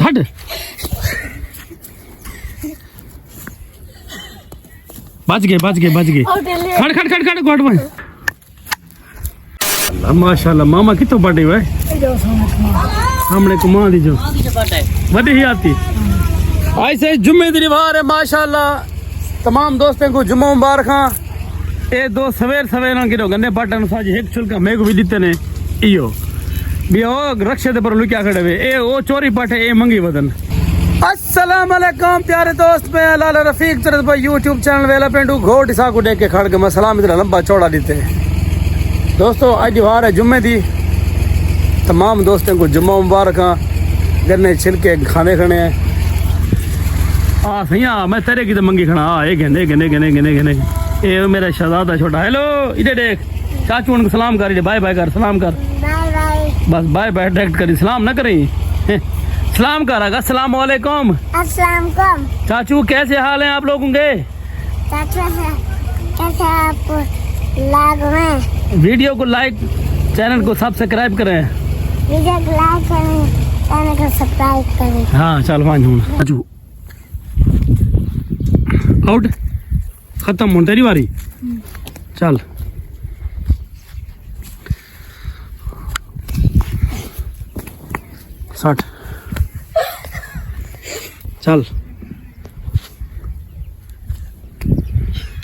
छड़ बच गए खड़ खड़ खड़ खड़ गोट में अल्लाह माशाल्लाह मामा कितो बड़े हुए सामने कुमा दी जो बड़ी ही आती ऐसे जुम्मे दी रिवार है माशाल्लाह तमाम दोस्तों को जुम्मा मुबारक। ये दो सवेर सवेर गिरो गन्ने बटन साज एक छुलका मेरे को भी दिते ने इयो भी ओ रक्षे दे पर लुकिया खड़े वे ए ओ चोरी पट ए मंगी वदन। अस्सलाम वालेकुम प्यारे दोस्त मैं लाला रफीक तरफ पर यूट्यूब चैनल वेला पेंडू घोट सा को देख के खड़ के मैं सलाम इधर लंबा चौड़ा देते दोस्तों। आज दीवार है जुम्मे दी तमाम दोस्तों को जुम्मा मुबारक। गन्ने छिलके खाने खने सही मैं तेरे की तो मंगी खड़ा ये गने गने गने गने गने ये मेरा शहजादा छोटा। हेलो इधर देख चाचू उनको सलाम कर बाय बाय कर सलाम कर बस बाय बाय डायरेक्ट करी सलाम ना करी सलाम कर अस्सलाम वालेकुम। चाचू कैसे हाल हैं आप लोगों के? कैसे आप वीडियो को लाइक चैनल को सब्सक्राइब करें। वीडियो को लाइक करें चैनल को सब्सक्राइब करें। हाँ चल चाचू आउट खत्म हो तेरी बारी चल साठ चल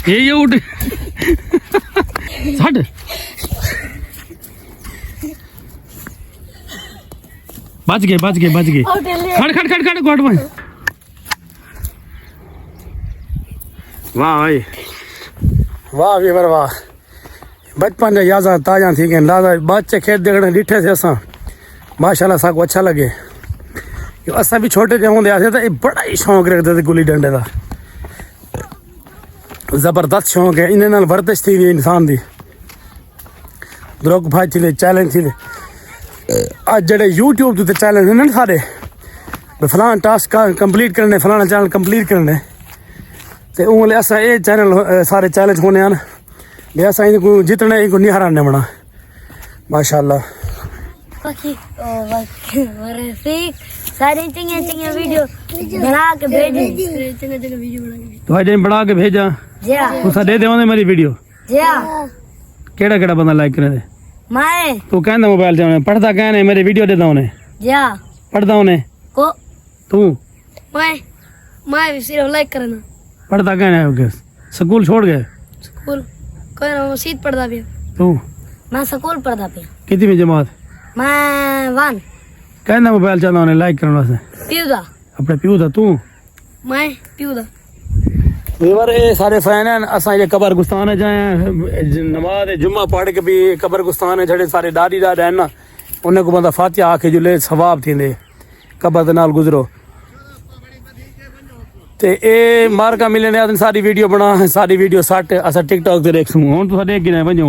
ये उठ साठ बच गए खड़ खड़ खड़ खड़ गोट में वाह भाई वाह भी वाह बचपन याद ताजा थी गए लादा बच्चे खेत देखने डिठे थे असा माशाल्लाह साको अच्छा लगे। असा भी छोटे जो होंगे आसे तो बड़ा ही शौक रखते थे गुल्ली डंडे का जबरदस्त शौक है इन्हें वर्जिश थी इंसान की द्रोग भाई थी चैलेंज थी अज जड़े यूट्यूब ते चैलेंज हैं सारे फलाना टास्क कंप्लीट करने फलाना चैनल कंप्लीट करने तो उंगले असा ये चैनल सारे चैलेंज होने हैं असा इनको जितने इनको नहीं हराने बना माशाल्लाह। सारे चंगे वीडियो बना के बना के भेजा तुसा दे दे मेरी वीडियो केड़ा केड़ा बंदा लाइक करे मैं तू कहना मोबाइल से पढ़ता कहने मेरी वीडियो देता उन्हें पढ़ता उन्हें को तू मैं सिर्फ लाइक करना पढ़ता कहने स्कूल छोड़ गए स्कूल कोई ना मस्जिद पढ़ता भी तू मैं स्कूल पढ़ता भी कितनी में जमात मैं वन कहना मोबाइल चला उन्हें लाइक करने वास्ते प्यूदा अपने प्यू था तू मैं प्यूदा ये सारे फैन हैं असा ये कब्रस्तान है जाए नमाज जुम्मा पढ़ के भी कब्रस्तान है जड़े सारे दादी दादा है ना उन्हें को बंदा फातिहा आके जुले सवाब थींदे कब्र दे नाल गुजरो ते ए मार्का मिलने सारी वीडियो बना सारी वीडियो सट असा टिकटॉक ते देख हुन तुसा देख गिने वञो